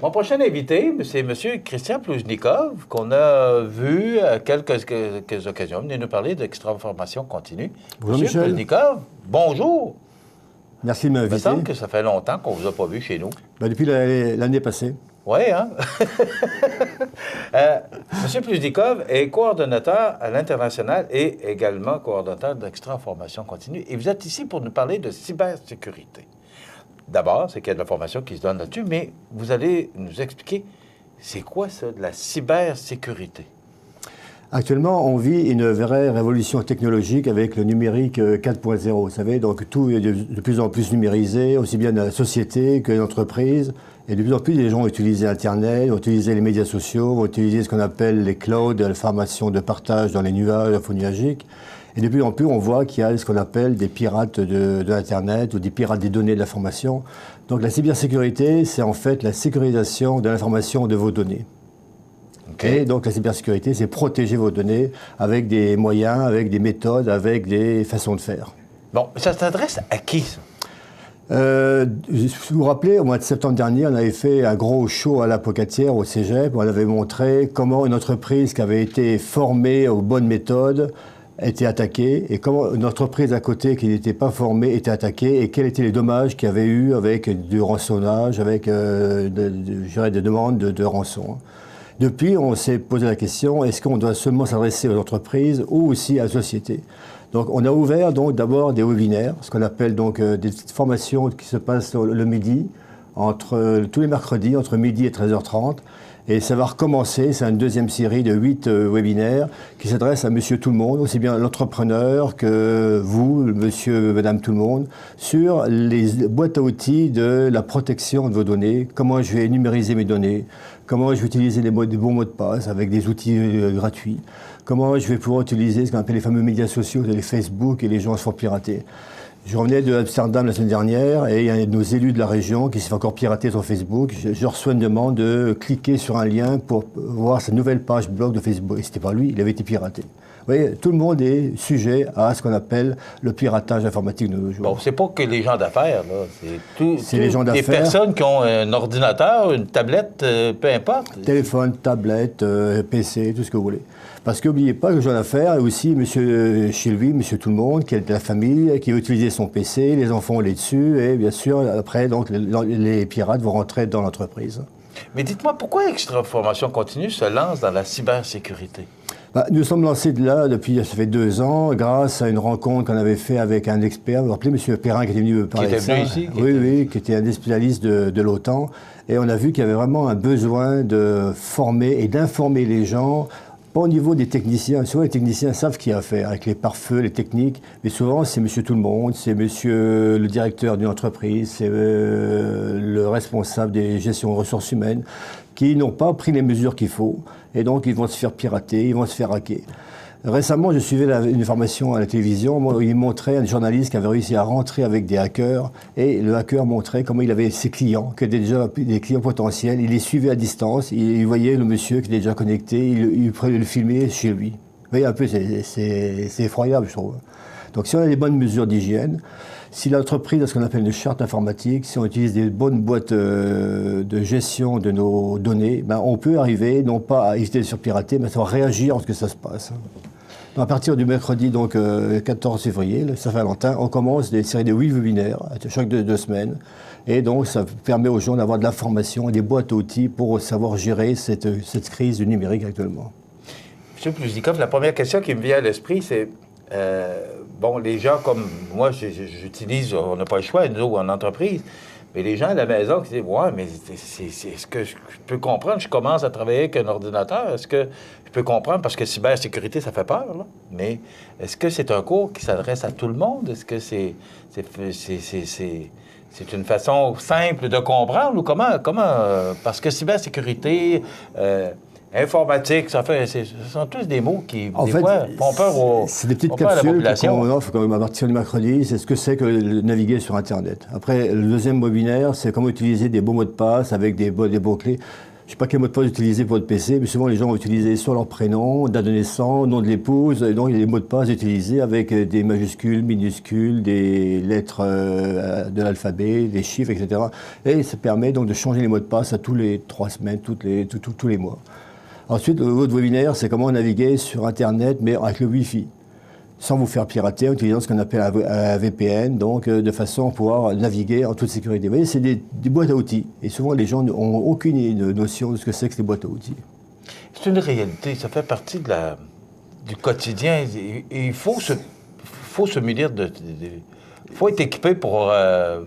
Mon prochain invité, c'est M. Christian Ploujnikov, qu'on a vu à quelques occasions venir nous parler d'extra-formation continue. Bonjour, M. Michel. Ploujnikov, bonjour. Merci de m'inviter. Il me semble que ça fait longtemps qu'on ne vous a pas vu chez nous. Depuis l'année passée. Oui, hein? M. Ploujnikov est coordonnateur à l'international et également coordonnateur d'extra-formation continue. Et vous êtes ici pour nous parler de cybersécurité. D'abord, c'est qu'il y a de la formation qui se donne là-dessus, mais vous allez nous expliquer, c'est quoi ça, de la cybersécurité? Actuellement, on vit une vraie révolution technologique avec le numérique 4.0. Vous savez, donc tout est de plus en plus numérisé, aussi bien dans la société que l'entreprise. Et de plus en plus, les gens ont utilisé Internet, ont utilisé les médias sociaux, ont utilisé ce qu'on appelle les clouds, l'information de partage dans les nuages, l'info nuagique. Et de plus en plus, on voit qu'il y a ce qu'on appelle des pirates de l'Internet ou des pirates des données de l'information. Donc la cybersécurité, c'est en fait la sécurisation de l'information de vos données. Okay. Et donc la cybersécurité, c'est protéger vos données avec des moyens, avec des méthodes, avec des façons de faire. Bon, ça s'adresse à qui, ça? Vous vous rappelez, au mois de septembre dernier, on avait fait un gros show à la Pocatière, au Cégep. On avait montré comment une entreprise qui avait été formée aux bonnes méthodes était attaquée et comment une entreprise à côté qui n'était pas formée était attaquée et quels étaient les dommages qu'il y avait eu avec du rançonnage, avec des demandes de rançon. Depuis, on s'est posé la question, est-ce qu'on doit seulement s'adresser aux entreprises ou aussi à la société? Donc, on a ouvert donc d'abord des webinaires, ce qu'on appelle donc des formations qui se passent le midi, tous les mercredis, entre midi et 13h30. Et ça va recommencer, c'est une deuxième série de 8 webinaires qui s'adressent à monsieur tout le monde, aussi bien l'entrepreneur que vous, monsieur, madame tout le monde, sur les boîtes à outils de la protection de vos données, comment je vais numériser mes données, comment je vais utiliser des bons mots de passe avec des outils gratuits, comment je vais pouvoir utiliser ce qu'on appelle les fameux médias sociaux, les Facebook, et les gens se font pirater. Je revenais de Amsterdam la semaine dernière et il y a un de nos élus de la région qui s'est fait encore pirater sur Facebook. Je reçois une demande de cliquer sur un lien pour voir sa nouvelle page blog de Facebook. Et c'était pas lui, il avait été piraté. Vous voyez, tout le monde est sujet à ce qu'on appelle le piratage informatique de nos jours. Bon, c'est pas que les gens d'affaires, là. C'est les gens d'affaires. Des personnes qui ont un ordinateur, une tablette, peu importe. Téléphone, tablette, PC, tout ce que vous voulez. Parce qu'oubliez pas que les gens d'affaires, et aussi monsieur chez lui, monsieur tout le monde, qui est de la famille, qui va utiliser son PC, les enfants ont les dessus, et bien sûr, après, donc, les pirates vont rentrer dans l'entreprise. Mais dites-moi, pourquoi Extra-Formation Continue se lance dans la cybersécurité? Nous sommes lancés de là depuis, ça fait 2 ans, grâce à une rencontre qu'on avait faite avec un expert. Vous vous rappelez, M. Perrin, qui était venu me parler de ça. Ici, oui, qui était un des spécialistes de l'OTAN. Et on a vu qu'il y avait vraiment un besoin de former et d'informer les gens, pas au niveau des techniciens. Souvent, les techniciens savent ce qu'il y a à faire avec les pare-feux, les techniques. Mais souvent, c'est M. Tout le monde, c'est M. le directeur d'une entreprise, c'est le responsable des gestions de ressources humaines, qui n'ont pas pris les mesures qu'il faut. Et donc, ils vont se faire pirater, ils vont se faire hacker. Récemment, je suivais une formation à la télévision. Il montrait un journaliste qui avait réussi à rentrer avec des hackers. Et le hacker montrait comment il avait ses clients, qui étaient déjà des clients potentiels. Il les suivait à distance. Il voyait le monsieur qui était déjà connecté. Il prenait le filmer chez lui. Vous voyez un peu, c'est effroyable, je trouve. Donc, si on a des bonnes mesures d'hygiène, si l'entreprise a ce qu'on appelle une charte informatique, si on utilise des bonnes boîtes de gestion de nos données, ben on peut arriver, non pas à éviter de se pirater, mais à réagir lorsque ça se passe. Donc à partir du mercredi, donc 14 février, le Saint-Valentin, on commence des séries de 8 webinaires, chaque 2 semaines. Et donc, ça permet aux gens d'avoir de l'information et des boîtes à outils pour savoir gérer cette crise du numérique actuellement. M. Ploujnikov, la première question qui me vient à l'esprit, c'est... bon, les gens comme moi, j'utilise, on n'a pas le choix, nous, en entreprise, mais les gens à la maison qui disent, ouais, mais est-ce que je peux comprendre, je commence à travailler avec un ordinateur, est-ce que je peux comprendre, parce que cybersécurité, ça fait peur, là, mais est-ce que c'est un cours qui s'adresse à tout le monde? Est-ce que c'est une façon simple de comprendre ou comment parce que cybersécurité... informatique, ce sont tous des mots qui, des fois, font peur c'est des petites capsules qu'on offre quand même à partir du mercredi. C'est ce que c'est que naviguer sur Internet. Après, le deuxième webinaire, c'est comment utiliser des beaux mots de passe avec des mots-clés. Je ne sais pas quel mot de passe utiliser pour votre PC, mais souvent les gens vont utiliser soit leur prénom, date de naissance, nom de l'épouse, et donc il y a des mots de passe utilisés avec des majuscules, minuscules, des lettres de l'alphabet, des chiffres, etc. Et ça permet donc de changer les mots de passe à tous les 3 semaines, tous les mois. Ensuite, votre webinaire, c'est comment naviguer sur Internet, mais avec le Wi-Fi, sans vous faire pirater, en utilisant ce qu'on appelle un VPN, donc de façon à pouvoir naviguer en toute sécurité. Vous voyez, c'est des boîtes à outils. Et souvent, les gens n'ont aucune notion de ce que c'est que les boîtes à outils. C'est une réalité, ça fait partie du quotidien. Et il faut se munir il faut être équipé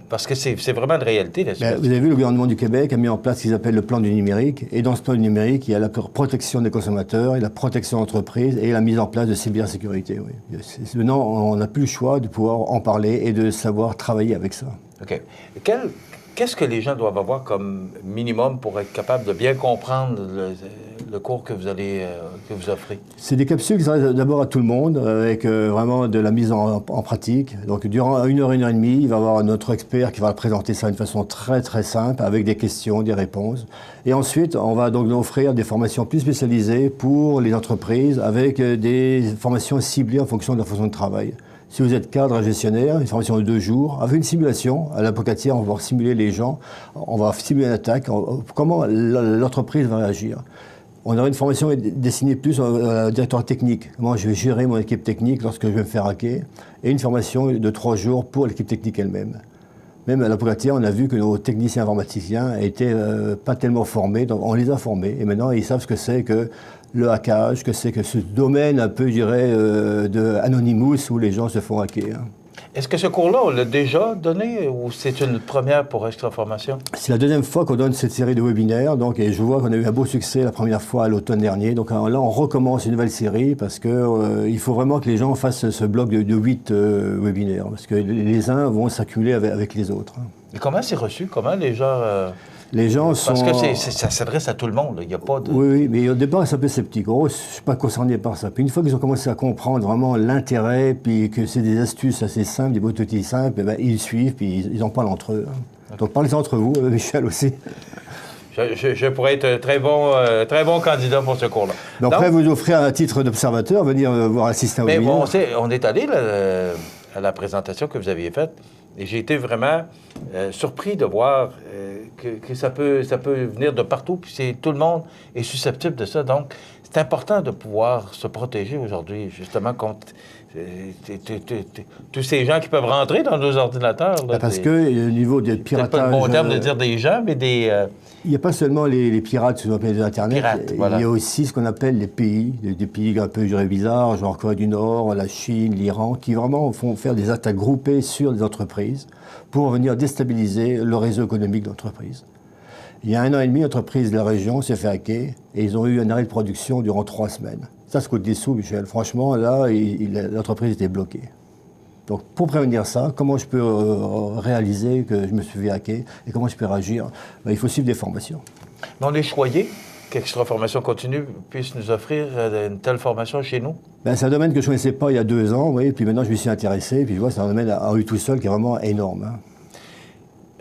parce que c'est vraiment une réalité. Vous avez vu, le gouvernement du Québec a mis en place ce qu'ils appellent le plan du numérique. Et dans ce plan du numérique, il y a la protection des consommateurs, et la protection d'entreprise et la mise en place de cybersécurité. Oui. Maintenant, on n'a plus le choix de pouvoir en parler et de savoir travailler avec ça. OK. Qu'est-ce que les gens doivent avoir comme minimum pour être capables de bien comprendre le cours que vous offrez? C'est des capsules qui s'adressent d'abord à tout le monde, avec vraiment de la mise en pratique. Donc durant 1 heure et demie, il va y avoir notre expert qui va présenter ça d'une façon très très simple, avec des questions, des réponses. Et ensuite, on va donc offrir des formations plus spécialisées pour les entreprises, avec des formations ciblées en fonction de leur fonction de travail. Si vous êtes cadre gestionnaire, une formation de 2 jours, avec une simulation, à la Pocatière, on va simuler les gens, on va simuler une attaque, comment l'entreprise va réagir. On aura une formation destinée plus au directeur technique, comment je vais gérer mon équipe technique lorsque je vais me faire hacker, et une formation de 3 jours pour l'équipe technique elle-même. Même à la Pocatière, on a vu que nos techniciens informaticiens n'étaient pas tellement formés, donc on les a formés, et maintenant ils savent ce que c'est que le hackage, que c'est que ce domaine un peu, je dirais, de Anonymous où les gens se font hacker. Est-ce que ce cours-là, on l'a déjà donné ou c'est une première pour Extra Formation? C'est la 2e fois qu'on donne cette série de webinaires, donc, et je vois qu'on a eu un beau succès la première fois à l'automne dernier. Donc là, on recommence une nouvelle série parce que il faut vraiment que les gens fassent ce bloc de 8 webinaires, parce que les uns vont s'accumuler avec les autres. Et comment c'est reçu? Comment les gens... Les gens sont... Parce que ça s'adresse à tout le monde, il n'y a pas de... Oui, mais au départ, ils sont un peu sceptiques. Oh, je ne suis pas concerné par ça. Puis une fois qu'ils ont commencé à comprendre vraiment l'intérêt, puis que c'est des astuces assez simples, des outils simples, ben, ils suivent, puis ils en parlent entre eux. Okay. Donc parlez-en entre vous, Michel aussi. Je pourrais être un très bon candidat pour ce cours-là. Donc, après, vous offrir un titre d'observateur, venir voir assister à mais bon, on est allé à la présentation que vous aviez faite, et j'ai été vraiment surpris de voir que ça peut venir de partout, puis tout le monde est susceptible de ça. Donc, c'est important de pouvoir se protéger aujourd'hui, justement, contre tous ces gens qui peuvent rentrer dans nos ordinateurs. Là, parce que au niveau des piratages... C'est pas le bon terme de dire des gens, mais des... Il n'y a pas seulement les pirates, ce qu'on appelle les Internet, voilà. Il y a aussi ce qu'on appelle les pays, des pays un peu bizarres, genre Corée du Nord, la Chine, l'Iran, qui vraiment font faire des attaques groupées sur des entreprises pour venir déstabiliser le réseau économique de l'entreprise. Il y a 1 an et demi, l'entreprise de la région s'est fait hacker et ils ont eu un arrêt de production durant 3 semaines. Ça coûte des sous, Michel. Franchement, là, l'entreprise était bloquée. Donc, pour prévenir ça, comment je peux réaliser que je me suis fait hacker et comment je peux réagir? Il faut suivre des formations. Mais on est choyé qu'Extra Formation Continue puisse nous offrir une telle formation chez nous? C'est un domaine que je ne connaissais pas il y a 2 ans, oui, puis maintenant je m'y suis intéressé, puis je vois c'est un domaine à lui tout seul qui est vraiment énorme. Hein.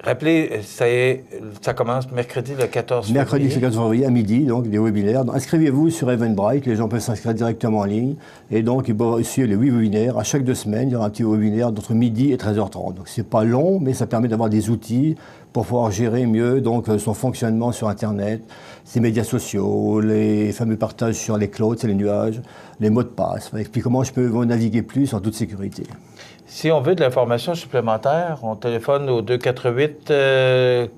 Rappelez, ça commence mercredi le 14 février. Mercredi le 14 février à midi, donc des webinaires. Inscrivez-vous sur Eventbrite, les gens peuvent s'inscrire directement en ligne. Et donc, ils peuvent suivre les 8 webinaires. À chaque 2 semaines, il y aura un petit webinaire d'entre midi et 13h30. Donc, c'est pas long, mais ça permet d'avoir des outils pour pouvoir gérer mieux donc, son fonctionnement sur Internet, ses médias sociaux, les fameux partages sur les clouds, c'est les nuages, les mots de passe. Et puis, comment je peux naviguer plus en toute sécurité. Si on veut de l'information supplémentaire, on téléphone au 248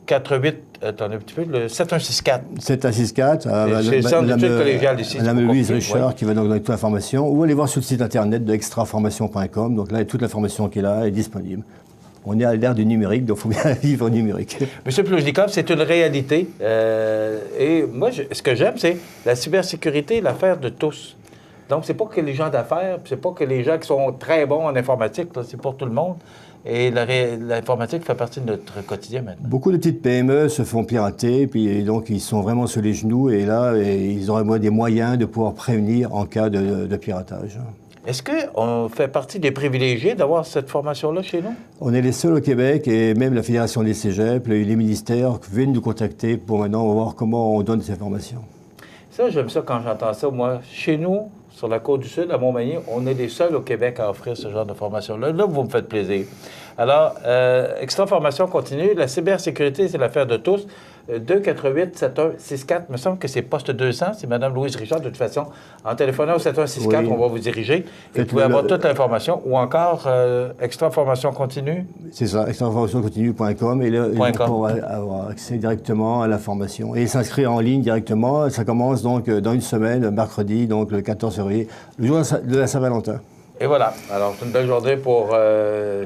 48, attendez un petit peu, le 7164. 7164. C'est le centre d'études collégiales ici. Madame Louise Richard qui va donc donner toute l'information. Ou allez voir sur le site internet de extraformation.com. Donc là, toute l'information qui est là est disponible. On est à l'ère du numérique, donc il faut bien vivre au numérique. Monsieur Plujnikov, c'est une réalité. Et moi, ce que j'aime, c'est la cybersécurité, l'affaire de tous. Donc, c'est pas que les gens d'affaires, c'est pas que les gens qui sont très bons en informatique, c'est pour tout le monde. Et l'informatique fait partie de notre quotidien maintenant. Beaucoup de petites PME se font pirater, puis donc ils sont vraiment sur les genoux, et là, ils auraient des moyens de pouvoir prévenir en cas de piratage. Est-ce qu'on fait partie des privilégiés d'avoir cette formation-là chez nous? On est les seuls au Québec et même la Fédération des cégeps, les ministères viennent nous contacter pour maintenant voir comment on donne ces formations. Ça, j'aime ça quand j'entends ça. Moi, chez nous, sur la Côte-du-Sud, à Montmagny, on est les seuls au Québec à offrir ce genre de formation-là. Là, vous me faites plaisir. Alors, Extra Formation continue. La cybersécurité, c'est l'affaire de tous. 248-7164, il me semble que c'est poste 200. C'est Mme Louise Richard. De toute façon, en téléphonant au 7164, Oui. on va vous diriger. Et vous pouvez avoir toute l'information. Ou encore, Extra Formation continue. C'est ça, extraformationcontinue.com. Et là, ils vont avoir accès directement à la formation. Et s'inscrire en ligne directement. Ça commence donc dans une semaine, mercredi, donc le 14 février, le jour de la Saint-Valentin. Et voilà. Alors, c'est une belle journée pour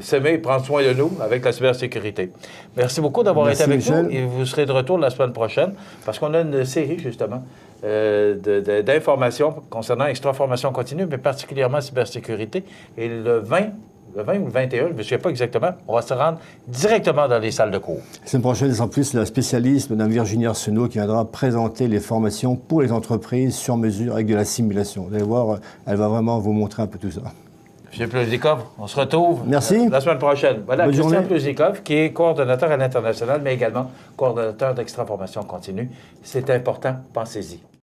s'aimer et prendre soin de nous avec la cybersécurité. Merci beaucoup d'avoir été avec nous. Et vous serez de retour la semaine prochaine parce qu'on a une série, justement, d'informations concernant Extra Formation continue, mais particulièrement cybersécurité. Et le 20 ou le 21, je ne me souviens pas exactement, on va se rendre directement dans les salles de cours. La semaine prochaine, c'est en plus la spécialiste, Mme Virginie Arsenault, qui viendra présenter les formations pour les entreprises sur mesure avec de la simulation. Vous allez voir, elle va vraiment vous montrer un peu tout ça. M. Pluzikov, on se retrouve Merci. La semaine prochaine. Voilà, Bonne Christian journée. Pluzikov, qui est coordonnateur à l'international, mais également coordonnateur d'Extra Formation continue. C'est important, pensez-y.